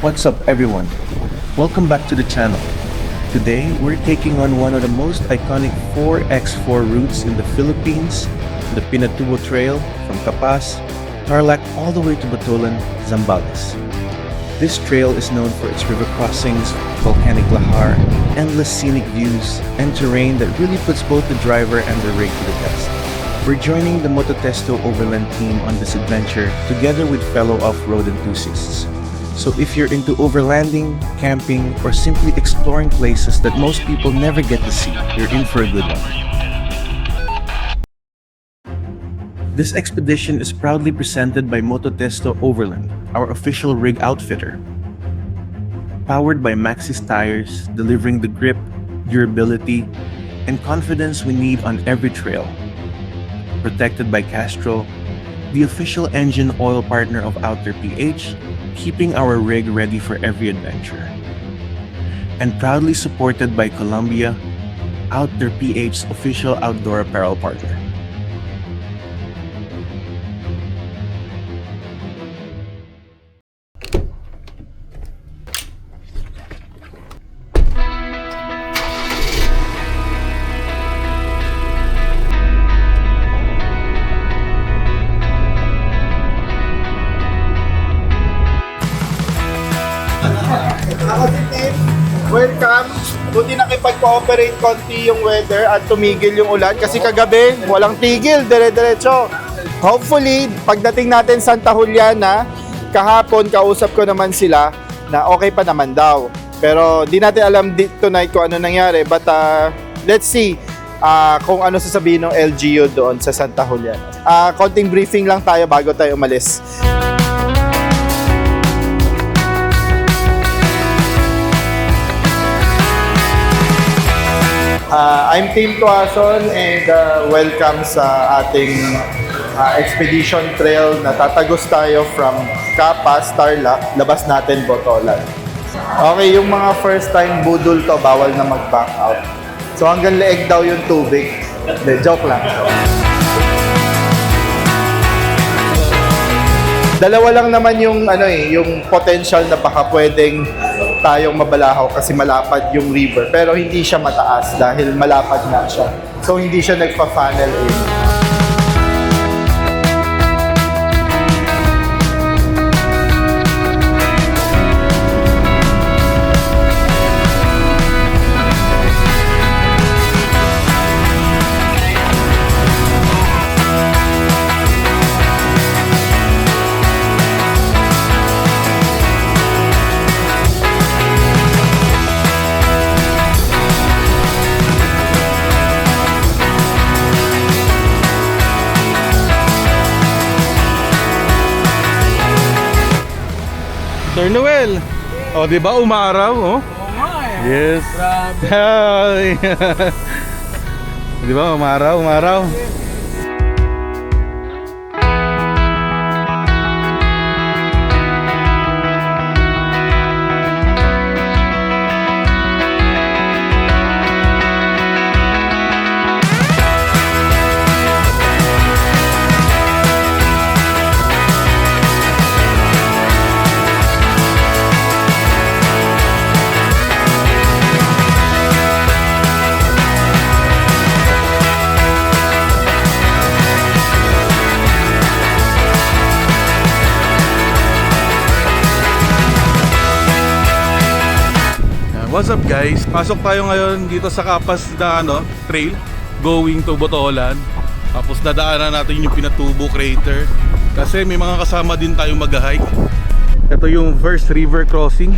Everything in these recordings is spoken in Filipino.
What's up everyone? Welcome back to the channel. Today, we're taking on one of the most iconic 4x4 routes in the Philippines, the Pinatubo Trail from Capas, Tarlac all the way to Batolan, Zambales. This trail is known for its river crossings, volcanic lahar, endless scenic views, and terrain that really puts both the driver and the rig to the test. We're joining the Mototesto Overland team on this adventure together with fellow off-road enthusiasts. So if you're into overlanding, camping, or simply exploring places that most people never get to see, you're in for a good one. This expedition is proudly presented by Mototesto Overland, our official rig outfitter. Powered by Maxxis tires, delivering the grip, durability, and confidence we need on every trail. Protected by Castrol, the official engine oil partner of Out There PH, keeping our rig ready for every adventure. And proudly supported by Columbia, Out There PH's official outdoor apparel partner. Ako si Tim, welcome. Buti nakipag-cooperate konti yung weather at tumigil yung ulan kasi kagabi walang tigil, dire-diretso. Hopefully, pagdating natin Santa Juliana, kahapon kausap ko naman sila na okay pa naman daw. Pero di natin alam tonight kung ano nangyari, but let's see kung ano sasabihin ng LGU doon sa Santa Juliana. Konting briefing lang tayo bago tayo umalis. I'm Tim Tuason and welcome sa ating expedition trail na tatagos tayo from Capas, Tarlac, labas natin Botolan. Okay, yung mga first time budol to, bawal na mag-back out. So hanggang leeg daw yung tubig. De, joke lang. Dalawa lang naman yung yung potential na baka pwedeng tayong mabalahaw kasi malapad yung river, pero hindi siya mataas dahil malapad na siya. So hindi siya nagpa-funnel in. Sir Noel. O, di ba umaraw, oh? Oo nga eh. Yes. Grabe. Hi. Di ba umaraw, umaraw. What's up guys? Pasok tayo ngayon dito sa Capas na trail going to Botolan. Tapos dadaanan natin yung Pinatubo Crater kasi may mga kasama din tayong mag-hike. Ito yung first river crossing.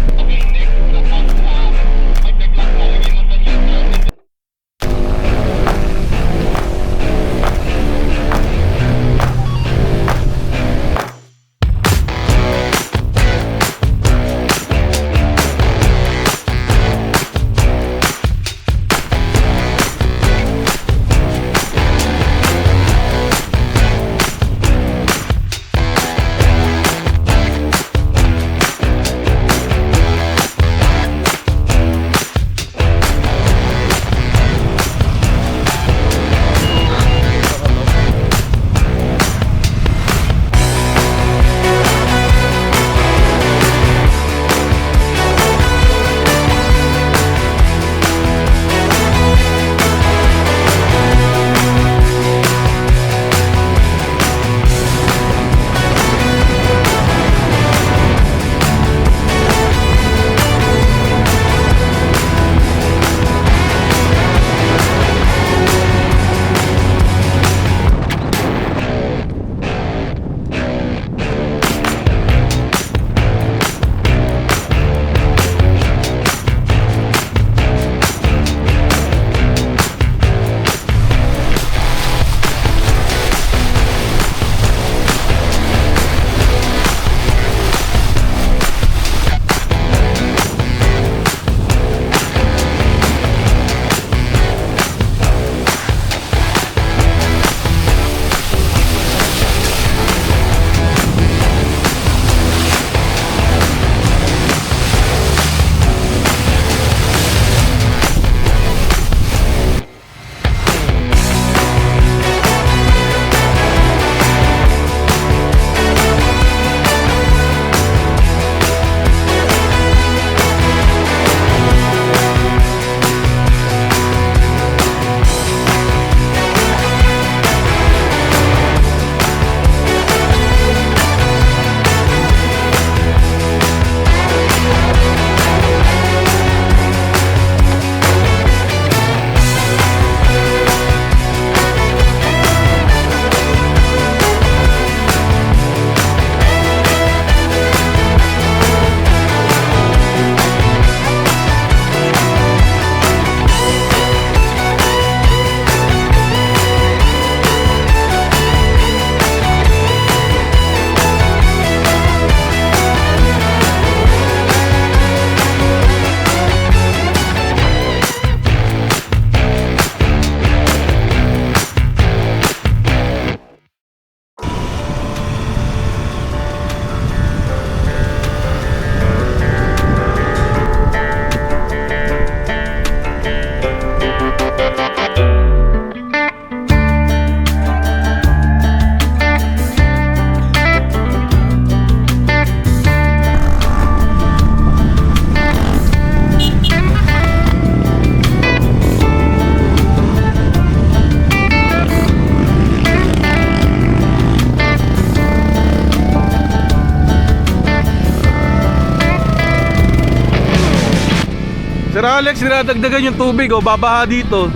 Sir Alex, dinadagdagan yung tubig o babaha dito.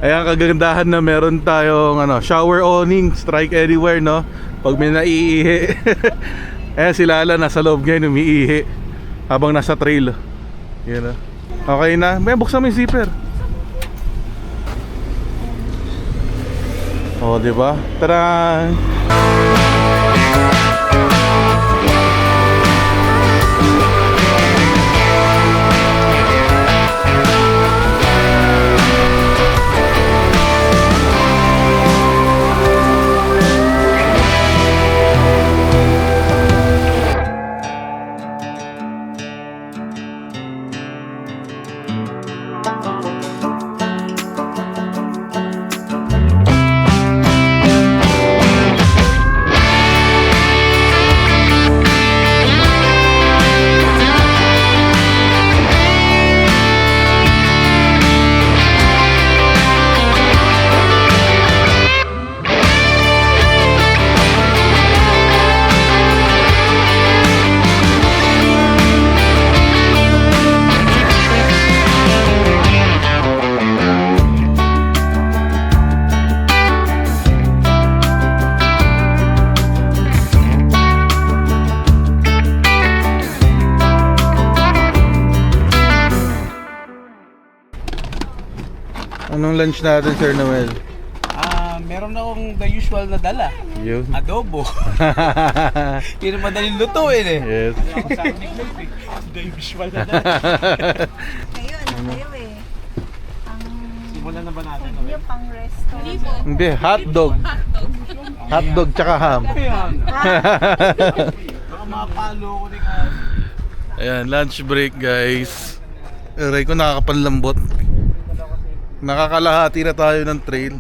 Ayan, kagandahan na meron tayong shower awning, strike anywhere, no? Pag may naiihi. Ayan, si Lala nasa loob ngayon umiihi habang nasa trail. Yan, okay na. May buksan mo yung zipper. Oh, di ba? Tara. Anong lunch natin, Sir Noel? Meron akong the usual na dala. Yun. Adobo. Hindi na madaling lutuin eh. Yes. The usual na dala. Kayo, ano kayo eh? Simulan na ba natin? Yung pang resto. Hindi, hotdog. Hotdog tsaka ham. Ayan. Baka mapalo ko ni Kyle. Ayan, lunch break guys. Aray ko nakakapanlambot. Nakakalahati na tayo ng trail.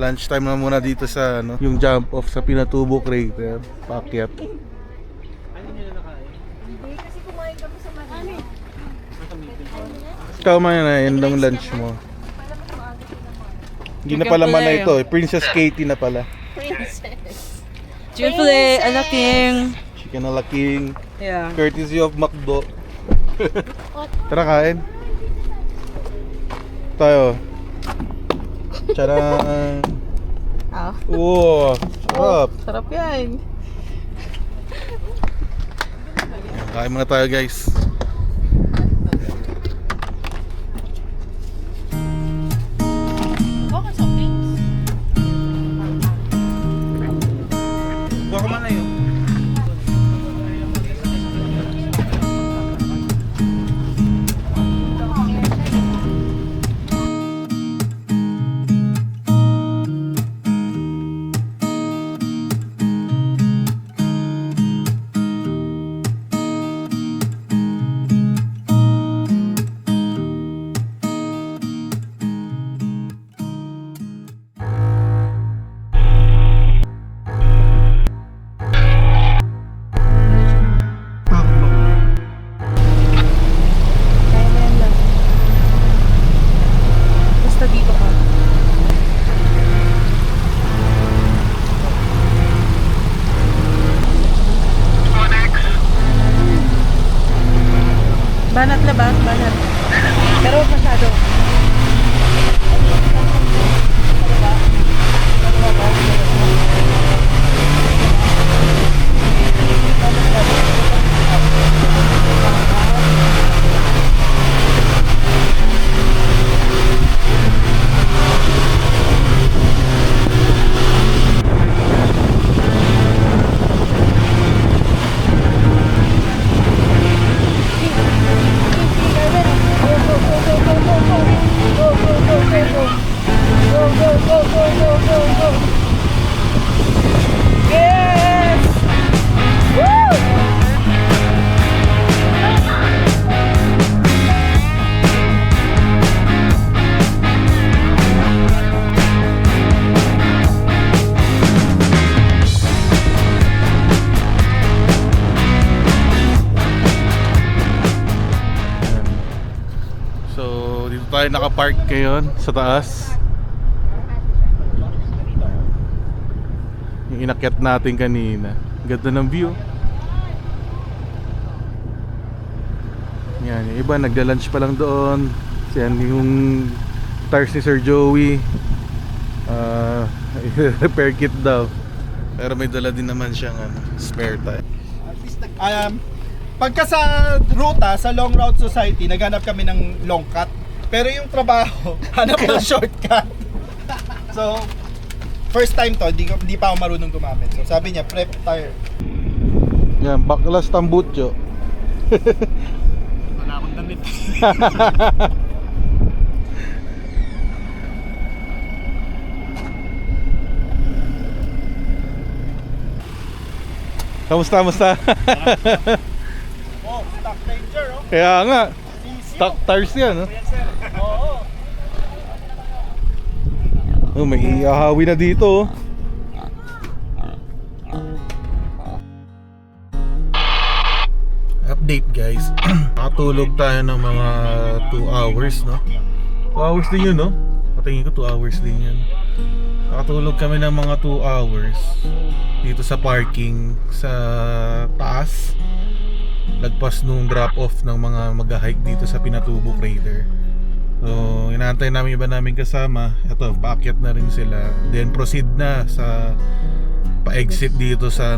Lunch time na muna dito sa yung jump off sa Pinatubo Crater. Paakyat. Hindi, kasi kumain kami sa Manila. Ikaw man na, yan lang lunch mo. Hindi na pala man na ito eh. Princess Katie na pala. Chipotle, ala king. Chicken ala king. Yeah. Courtesy of McDo. Tara kain. Tayo. Tcharan. Ah. Oo, sarap. Sarap yan. Kain muna tayo guys. Buka ka man na yun. Banat na ba? Banat. Pero masyado. Yes! Woo! So, dito tayo nakapark ngayon sa taas. Yung inakyat natin kanina. Ganda ng view. Yan, yung iba nagla-lunch pa lang doon. Yan yung tires ni Sir Joey. Repair kit daw. Pero may dala din naman siyang spare tire. Pagka sa ruta, sa Long Route Society, naghanap kami ng long cut. Pero yung trabaho, hanap ng shortcut. So, first time to, di pa ako marunong gumamit. So, sabi niya, prep tire. Yan, baklas tambutso. Wala akong damit. Kamusta? Oh, stock danger, oh. Kaya nga, CC. stock tires yan, no? Ayan, sir. Oo. Oh, may ihahawi na dito, oh. Update guys. Nakatulog tayo ng mga 2 hours, no? 2 hours din yun, no? Patingin ko 2 hours din yun. Nakatulog kami ng mga 2 hours dito sa parking sa taas. Lagpas nung drop off ng mga mag-hike dito sa Pinatubo Crater. So, inaantay namin iba namin kasama. Ito, paakyat na rin sila. Then proceed na sa pa-exit dito sa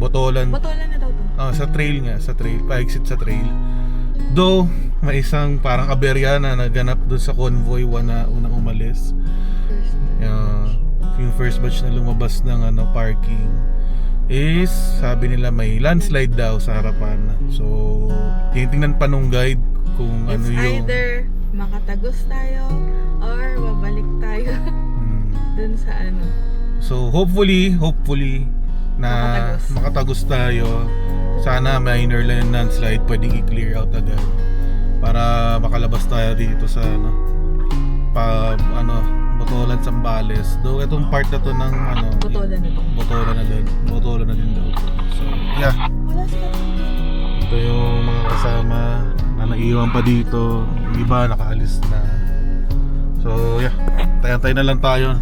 Botolan. Botolan na daw to. Sa trail nga, sa trail, pa-exit sa trail. Though, may isang parang aberya na naganap doon sa convoy na unang umalis. Yung first batch na lumabas ng parking is sabi nila may landslide daw sa harapan. So, tinitingnan pa nung guide kung It's ano yung either makatagos tayo or babalik tayo dun sa So, hopefully na makatagos tayo. Sana minor lang yung landslide, pwedeng i-clear out agad para makalabas tayo dito sa Botolan, Zambales. Though itong part na to ng Botolan na to. Botolan na din daw. So, yeah. Wala sila. Ito yung mga kasama na naiwan pa dito. Yung iba nakaalis na. So, yeah. Tayo-tayo na lang tayo.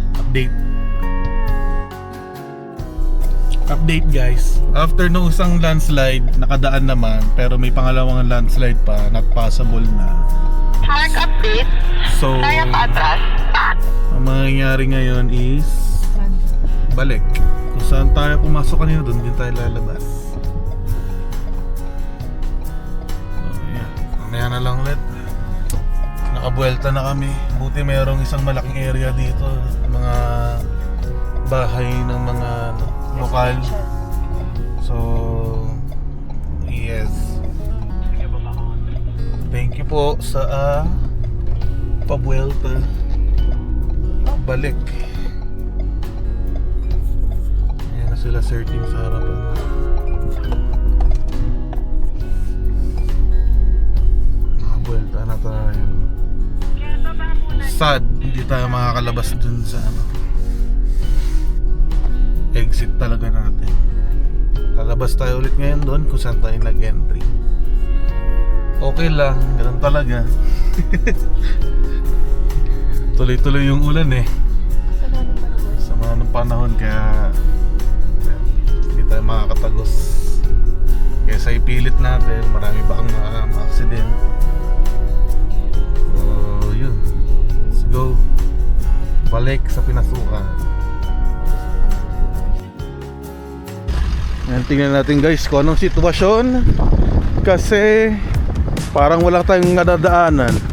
Update guys. After nung isang landslide, nakadaan naman. Pero may pangalawang landslide pa. Not possible na. Mark update. So, Kaya pa atras. ang mangyayari ngayon is balik. Kung saan tayo pumasok kanina, doon din tayo lalabas. So, yeah. Mamaya na lang ulit. Nakabuelta na kami. Buti mayroong isang malaking area dito. Mga bahay ng mga lokal. So, yes. Thank you po sa pabuelta. Balik. Ayan na sila, Sir Tim sa harapan. Nakabuelta na tayo. Sad, hindi tayo makakalabas dun sa exit talaga natin. Lalabas tayo ulit ngayon doon kung saan tayo nag-entry. Okay lang, ganun talaga. Tuloy-tuloy yung ulan sama ng panahon kaya hindi tayo makakatagos. Kaya kaysa ipilit natin, marami bakang ma-accident. So yun, let's go balik sa pinasukan. Yan, tingnan natin guys kung anong sitwasyon, kasi parang wala tayong nadadaanan.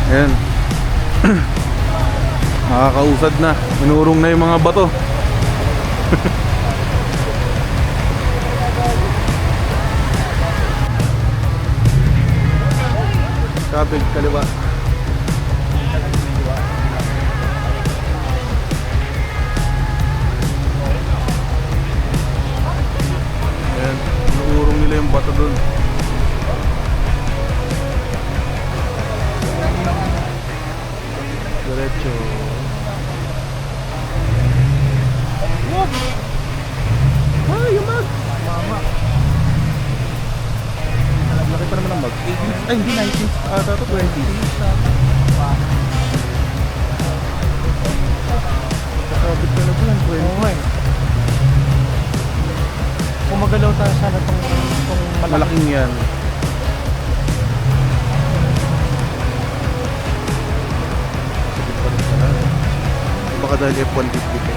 Ayan. Nakakausad na. Minurong na yung mga bato. Kabig kaliwa. Ayan. Minurong nila yung bato dun. Diretso. What? Ah, yung mag! Mama. Laki pa naman ang mag. 18, ay hindi 19 ata to 20. Kakabit ka na po ng 20. Oo eh. Kung magalaw tayo sana itong Malaking yan. Baka dahil F-150 ka.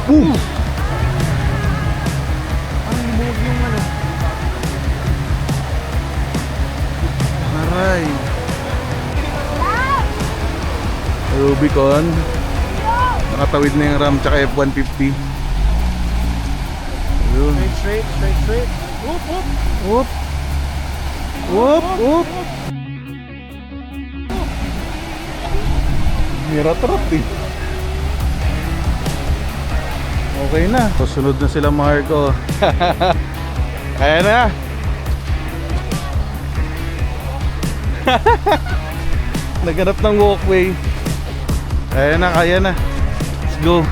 Boom! Ang limuog yung ano. Aray! Rubicon. Nakatawid na yung RAM tsaka F-150. Ayun. Straight. Whoop, whoop. Whoop! Whoop! Whoop! Hirat-rat eh. Okay na. Susunod na sila Marco. Kaya na. Naghanap ng walkway. Kaya na. Let's go.